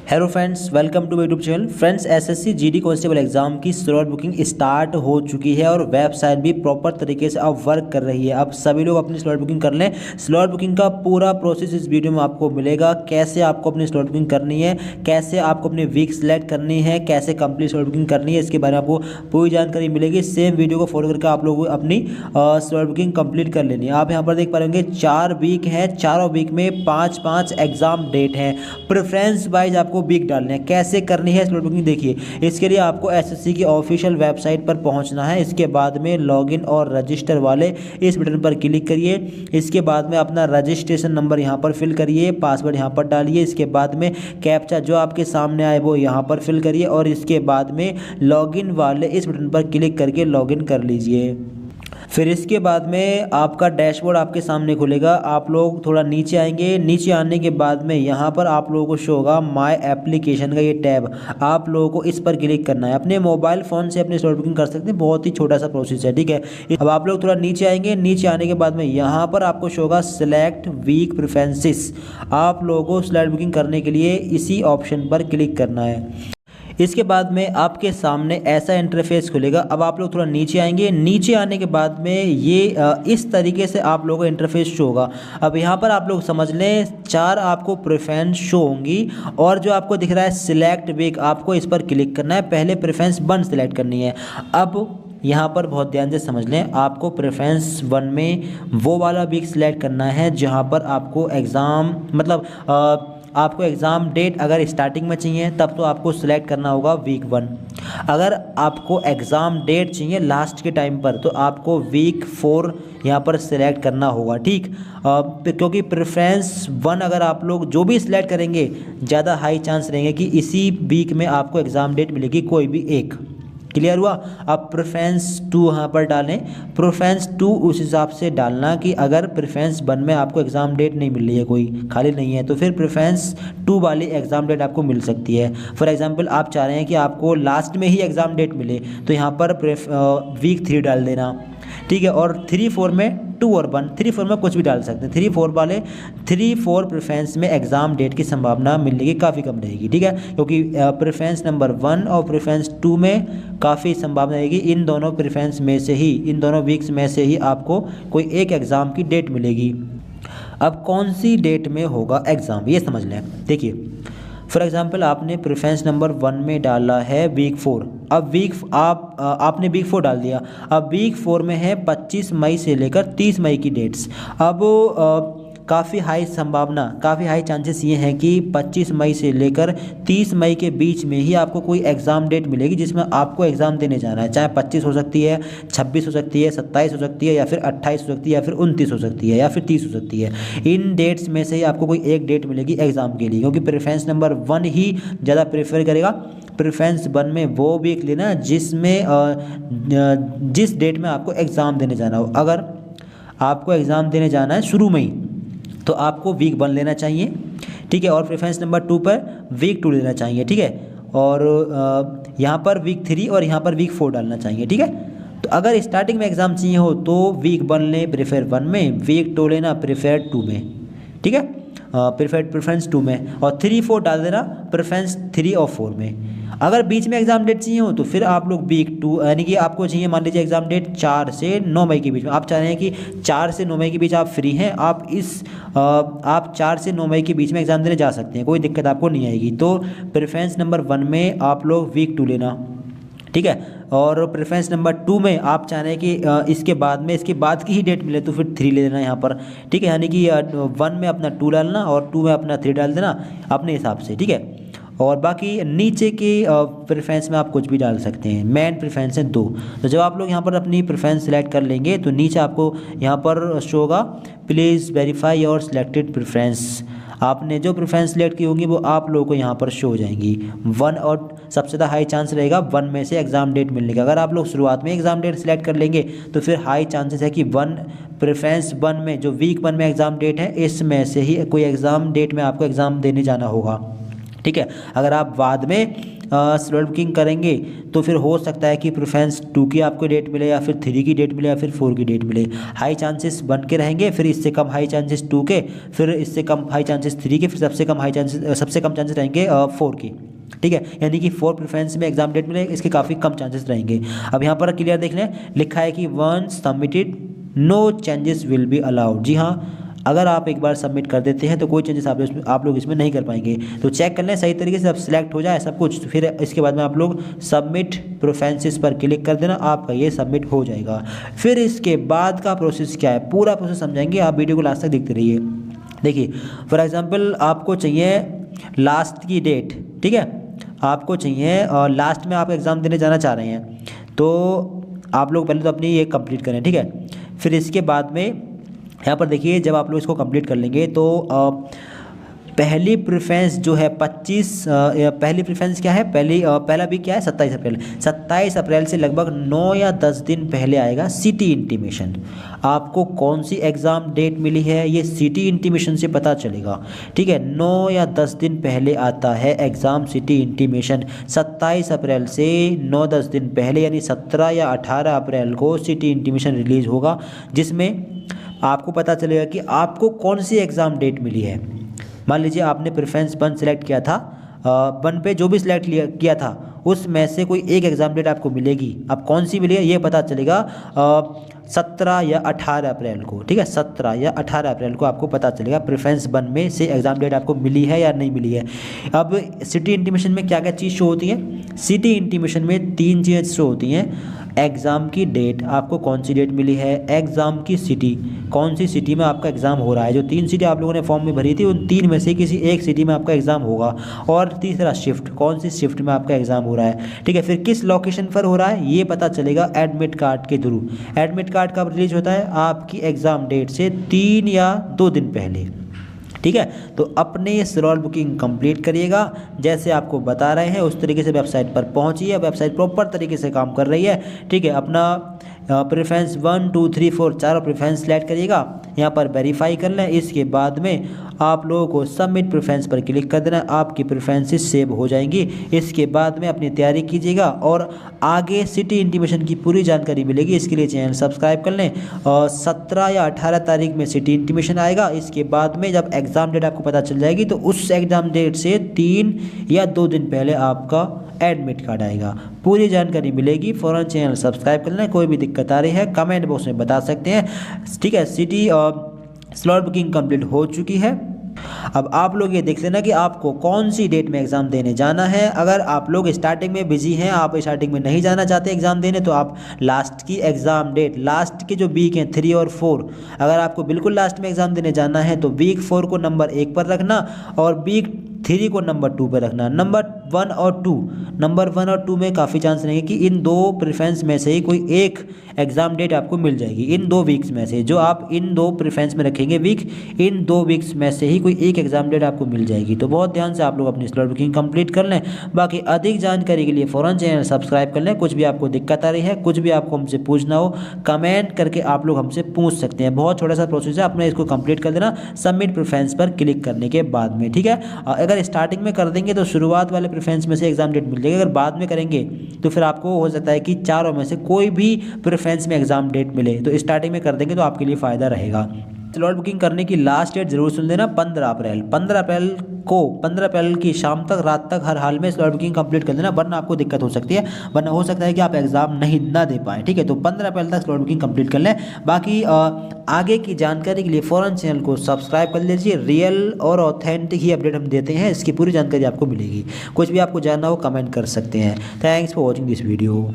Hello friends, welcome to YouTube channel. Friends, SSC GD constable exam की slot booking start हो चुकी है और वेबसाइट भी प्रॉपर तरीके से अब वर्क कर रही है। अब सभी लोग अपनी स्लॉट बुकिंग कर लें। स्लॉट बुकिंग का पूरा प्रोसेस इस वीडियो में आपको मिलेगा। कैसे आपको अपनी स्लॉट बुकिंग करनी है, कैसे आपको अपनी वीक सेलेक्ट करनी है, कैसे कंप्लीट स्लॉट बुकिंग करनी है, इसके बारे में आपको पूरी जानकारी मिलेगी। सेम वीडियो को फॉलो करके आप लोग अपनी स्लॉट बुकिंग कंप्लीट कर लेनी है। आप यहाँ पर देख पा रहे 4 वीक है, चारों वीक में 5-5 एग्जाम डेट हैं। प्रेफरेंस वाइज आपको वीक डालने हैं। कैसे करनी है स्लॉट बुकिंग देखिए। इसके लिए आपको एसएससी की ऑफिशियल वेबसाइट पर पहुंचना है। इसके बाद में लॉगिन और रजिस्टर वाले इस बटन पर क्लिक करिए। इसके बाद में अपना रजिस्ट्रेशन नंबर यहाँ पर फिल करिए, पासवर्ड यहाँ पर डालिए। इसके बाद में कैप्चा जो आपके सामने आए वो यहाँ पर फिल करिए और इसके बाद में लॉगिन वाले इस बटन पर क्लिक करके लॉगिन कर लीजिए। फिर इसके बाद में आपका डैशबोर्ड आपके सामने खुलेगा। आप लोग थोड़ा नीचे आएंगे। नीचे आने के बाद में यहाँ पर आप लोगों को शो होगा माय एप्लीकेशन का ये टैब। आप लोगों को इस पर क्लिक करना है। अपने मोबाइल फ़ोन से अपनी स्लॉट बुकिंग कर सकते हैं। बहुत ही छोटा सा प्रोसेस है, ठीक है। अब आप लोग थोड़ा नीचे आएंगे। नीचे आने के बाद में यहाँ पर आपको शो होगा सिलेक्ट वीक प्रेफरेंसेस। आप लोगों को स्लॉट बुकिंग करने के लिए इसी ऑप्शन पर क्लिक करना है। इसके बाद में आपके सामने ऐसा इंटरफेस खुलेगा। अब आप लोग थोड़ा नीचे आएंगे। नीचे आने के बाद में ये इस तरीके से आप लोगों को इंटरफेस शो होगा। अब यहाँ पर आप लोग समझ लें 4 आपको प्रेफरेंस शो होंगी और जो आपको दिख रहा है सिलेक्ट वीक, आपको इस पर क्लिक करना है। पहले प्रेफरेंस 1 सिलेक्ट करनी है। अब यहाँ पर बहुत ध्यान से समझ लें, आपको प्रेफरेंस 1 में वो वाला वीक सिलेक्ट करना है जहाँ पर आपको एग्ज़ाम आपको एग्ज़ाम डेट अगर स्टार्टिंग में चाहिए तब तो आपको सिलेक्ट करना होगा वीक 1। अगर आपको एग्ज़ाम डेट चाहिए लास्ट के टाइम पर तो आपको वीक 4 यहाँ पर सिलेक्ट करना होगा, ठीक। क्योंकि प्रेफरेंस 1 अगर आप लोग जो भी सिलेक्ट करेंगे ज़्यादा हाई चांस रहेंगे कि इसी वीक में आपको एग्ज़ाम डेट मिलेगी, कोई भी एक। क्लियर हुआ। अब प्रेफरेंस 2 यहाँ पर डालें। प्रेफरेंस 2 उस हिसाब से डालना कि अगर प्रेफरेंस 1 में आपको एग्ज़ाम डेट नहीं मिल रही है, कोई खाली नहीं है, तो फिर प्रेफरेंस 2 वाली एग्ज़ाम डेट आपको मिल सकती है। फॉर एग्जांपल आप चाह रहे हैं कि आपको लास्ट में ही एग्ज़ाम डेट मिले तो यहाँ पर वीक 3 डाल देना, ठीक है। और 3-4 में 2 और 1, 3-4 में कुछ भी डाल सकते हैं। 3-4 वाले 3-4 प्रेफरेंस में एग्ज़ाम डेट की संभावना मिलने की काफ़ी कम रहेगी, ठीक है। क्योंकि प्रेफरेंस नंबर 1 और प्रेफरेंस 2 में काफ़ी संभावना रहेगी इन दोनों प्रेफरेंस में से ही, इन दोनों वीक्स में से ही आपको कोई एक एग्ज़ाम की डेट मिलेगी। अब कौन सी डेट में होगा एग्ज़ाम ये समझ लें। देखिए, फॉर एग्जांपल आपने प्रेफरेंस नंबर 1 में डाला है वीक 4। अब आपने वीक 4 डाल दिया। अब वीक 4 में है 25 मई से लेकर 30 मई की डेट्स। अब काफ़ी हाई संभावना, काफ़ी हाई चांसेस ये हैं कि 25 मई से लेकर 30 मई के बीच में ही आपको कोई एग्ज़ाम डेट मिलेगी जिसमें आपको एग्ज़ाम देने जाना है। चाहे 25 हो सकती है, 26 हो सकती है, 27 हो सकती है, या फिर 28 हो सकती है, या फिर 29 हो सकती है, या फिर 30 हो सकती है। इन डेट्स में से ही आपको कोई एक डेट मिलेगी एग्ज़ाम के लिए, क्योंकि प्रेफरेंस नंबर 1 ही ज़्यादा प्रेफर करेगा। प्रेफरेंस 1 में वो वीक लेना जिसमें जिस डेट में आपको एग्ज़ाम देने जाना हो। अगर आपको एग्ज़ाम देने जाना है शुरू में ही तो आपको वीक 1 लेना चाहिए, ठीक है। और प्रेफरेंस नंबर 2 पर वीक 2 लेना चाहिए, ठीक है। और यहाँ पर वीक 3 और यहाँ पर वीक 4 डालना चाहिए, ठीक है। तो अगर स्टार्टिंग में एग्ज़ाम चाहिए हो तो वीक 1 लें प्रेफर 1 में, वीक 2 लेना प्रेफर 2 में, ठीक है। प्रेफरेंस 2 में, और 3-4 डाल देना प्रेफरेंस 3 और 4 में। अगर बीच में एग्ज़ाम डेट चाहिए हो तो फिर आप लोग वीक 2, यानी कि आपको चाहिए मान लीजिए एग्ज़ाम डेट 4 से 9 मई के बीच में। आप चाह रहे हैं कि 4 से 9 मई के बीच आप फ्री हैं, आप 4 से 9 मई के बीच में एग्ज़ाम देने जा सकते हैं, कोई दिक्कत आपको नहीं आएगी। तो प्रेफरेंस नंबर 1 में आप लोग वीक 2 लेना, ठीक है। और प्रेफरेंस नंबर 2 में आप चाह रहे हैं कि इसके बाद की ही डेट मिले तो फिर 3 ले लेना यहाँ पर, ठीक है। यानी कि 1 में अपना 2 डालना और 2 में अपना 3 डाल देना अपने हिसाब से, ठीक है। और बाकी नीचे के प्रेफरेंस में आप कुछ भी डाल सकते हैं। मेन प्रेफरेंस है 2। तो जब आप लोग यहाँ पर अपनी प्रेफरेंस सेलेक्ट कर लेंगे तो नीचे आपको यहाँ पर शो होगा please verify your selected preference. आपने जो प्रेफरेंस सेलेक्ट की होगी वो आप लोगों को यहाँ पर शो हो जाएंगी। 1 और सबसे ज़्यादा हाई चांस रहेगा 1 में से एग्ज़ाम डेट मिलने का। अगर आप लोग शुरुआत में एग्ज़ाम डेट सेलेक्ट कर लेंगे तो फिर हाई चांसेस है कि प्रेफरेंस 1 में जो वीक 1 में एग्ज़ाम डेट है इसमें से ही कोई एग्ज़ाम डेट में आपको एग्ज़ाम देने जाना होगा, ठीक है। अगर आप बाद में स्लॉट बुकिंग करेंगे तो फिर हो सकता है कि प्रेफरेंस 2 की आपको डेट मिले या फिर 3 की डेट मिले या फिर 4 की डेट मिले। हाई चांसेस बन के रहेंगे, फिर इससे कम हाई चांसेस 2 के, फिर इससे कम हाई चांसेस 3 के, फिर सबसे कम चांसेस रहेंगे 4 की। ठीक है, यानी कि 4 प्रेफरेंस में एग्जाम डेट मिले, इसके काफ़ी कम चांसेस रहेंगे। अब यहाँ पर क्लियर देख लें, लिखा है कि once submitted no changes will be allowed. जी हाँ, अगर आप एक बार सबमिट कर देते हैं तो कोई चेंजेस आप लोग इसमें नहीं कर पाएंगे। तो चेक कर लें सही तरीके से, अब सिलेक्ट हो जाए सब कुछ, तो फिर इसके बाद में आप लोग सबमिट प्रेफरेंसेस पर क्लिक कर देना, आपका ये सबमिट हो जाएगा। फिर इसके बाद का प्रोसेस क्या है, पूरा प्रोसेस समझाएंगे, आप वीडियो को लास्ट तक देखते रहिए। देखिए फॉर एग्जाम्पल आपको चाहिए लास्ट की डेट, ठीक है, आपको चाहिए और लास्ट में आप एग्ज़ाम देने जाना चाह रहे हैं, तो आप लोग पहले तो अपनी ये कंप्लीट करें। ठीक है, फिर इसके बाद में यहाँ पर देखिए, जब आप लोग इसको कंप्लीट कर लेंगे तो पहली प्रेफरेंस जो है 25 पहली प्रेफरेंस क्या है, पहला वीक क्या है 27 अप्रैल। 27 अप्रैल से लगभग 9 या 10 दिन पहले आएगा सिटी इंटीमेशन। आपको कौन सी एग्ज़ाम डेट मिली है ये सिटी इंटीमेशन से पता चलेगा। ठीक है, 9 या 10 दिन पहले आता है एग्ज़ाम सिटी इंटीमेशन। 27 अप्रैल से 9-10 दिन पहले यानी 17 या 18 अप्रैल को सिटी इंटीमेशन रिलीज़ होगा, जिसमें आपको पता चलेगा कि आपको कौन सी एग्ज़ाम डेट मिली है। मान लीजिए आपने प्रेफरेंस 1 सेलेक्ट किया था, 1 पे जो भी सिलेक्ट किया था उसमें से कोई एक एग्ज़ाम डेट आपको मिलेगी। अब कौन सी मिली है ये पता चलेगा 17 या 18 अप्रैल को। ठीक है, 17 या 18 अप्रैल को आपको पता चलेगा प्रेफरेंस 1 में से एग्ज़ाम डेट आपको मिली है या नहीं मिली है। अब सिटी इंटीमेशन में क्या क्या चीज़ शो होती है, सिटी इंटीमेशन में 3 चीज़ें शो होती हैं। एग्ज़ाम की डेट, आपको कौन सी डेट मिली है, एग्ज़ाम की सिटी, कौन सी सिटी में आपका एग्ज़ाम हो रहा है। जो 3 सिटी आप लोगों ने फॉर्म में भरी थी उन 3 में से किसी एक सिटी में आपका एग्ज़ाम होगा। और तीसरा शिफ्ट, कौन सी शिफ्ट में आपका एग्ज़ाम हो रहा है। ठीक है, फिर किस लोकेशन पर हो रहा है ये पता चलेगा एडमिट कार्ड के थ्रू। एडमिट कार्ड कब रिलीज होता है, आपकी एग्ज़ाम डेट से 3 या 2 दिन पहले। ठीक है, तो अपने ये स्लॉट बुकिंग कंप्लीट करिएगा, जैसे आपको बता रहे हैं उस तरीके से वेबसाइट पर पहुंचिए। वेबसाइट प्रॉपर तरीके से काम कर रही है। ठीक है, अपना प्रेफरेंस 1, 2, 3, 4 चारों प्रेफरेंस सेलेक्ट करिएगा, यहाँ पर वेरीफाई कर लें। इसके बाद में आप लोगों को सबमिट प्रेफरेंस पर क्लिक कर देना, आपकी प्रेफरेंसेस सेव हो जाएंगी। इसके बाद में अपनी तैयारी कीजिएगा और आगे सिटी इंटीमेशन की पूरी जानकारी मिलेगी। इसके लिए चैनल सब्सक्राइब कर लें। और 17 या 18 तारीख में सिटी इंटीमेशन आएगा। इसके बाद में जब एग्ज़ाम डेट आपको पता चल जाएगी तो उस एग्ज़ाम डेट से 3 या 2 दिन पहले आपका एडमिट कार्ड आएगा। पूरी जानकारी मिलेगी। फ़ौरन चैनल सब्सक्राइब कर लें। कोई भी दिक्कत आ रही है कमेंट बॉक्स में बता सकते हैं। ठीक है, सिटी स्लॉट बुकिंग कंप्लीट हो चुकी है। अब आप लोग ये देख लेना कि आपको कौन सी डेट में एग्ज़ाम देने जाना है। अगर आप लोग स्टार्टिंग में बिजी हैं, आप स्टार्टिंग में नहीं जाना चाहते एग्ज़ाम देने, तो आप लास्ट की एग्ज़ाम डेट, लास्ट के जो वीक हैं 3 और 4, अगर आपको बिल्कुल लास्ट में एग्ज़ाम देने जाना है तो वीक 4 को नंबर 1 पर रखना और वीक 3 को नंबर 2 पर रखना। नंबर 1 और 2 में काफ़ी चांस रहेंगे कि इन 2 प्रेफरेंस में से ही कोई एक एग्ज़ाम डेट आपको मिल जाएगी। इन 2 वीक्स में से जो आप इन 2 प्रेफरेंस में रखेंगे वीक, इन 2 वीक्स में से ही कोई एक एग्ज़ाम डेट आपको मिल जाएगी। तो बहुत ध्यान से आप लोग अपनी स्लॉट बुकिंग कंप्लीट कर लें। बाकी अधिक जानकारी के लिए फ़ौरन चैनल सब्सक्राइब कर लें। कुछ भी आपको दिक्कत आ रही है, कुछ भी आपको हमसे पूछना हो, कमेंट करके आप लोग हमसे पूछ सकते हैं। बहुत छोटा सा प्रोसेस है, अपने इसको कंप्लीट कर देना सबमिट प्रेफरेंस पर क्लिक करने के बाद में। ठीक है, अगर स्टार्टिंग में कर देंगे तो शुरुआत वाले प्रेफरेंस में से एग्ज़ाम डेट मिल जाएगी। अगर बाद में करेंगे तो फिर आपको हो सकता है कि चारों में से कोई भी प्रेफरेंस में एग्ज़ाम डेट मिले। तो स्टार्टिंग में कर देंगे तो आपके लिए फ़ायदा रहेगा। स्लॉट बुकिंग करने की लास्ट डेट जरूर सुन लेना, 15 अप्रैल। 15 अप्रैल की शाम तक, रात तक हर हाल में स्लॉट बुकिंग कंप्लीट कर देना, वरना आपको दिक्कत हो सकती है। वरना हो सकता है कि आप एग्ज़ाम ना दे पाएँ। ठीक है, तो 15 अप्रैल तक स्लॉट बुकिंग कंप्लीट कर लें। बाकी आगे की जानकारी के लिए फ़ौरन चैनल को सब्सक्राइब कर लीजिए। रियल और ऑथेंटिक ही अपडेट हम देते हैं, इसकी पूरी जानकारी आपको मिलेगी। कुछ भी आपको जानना हो कमेंट कर सकते हैं। Thanks for watching this video.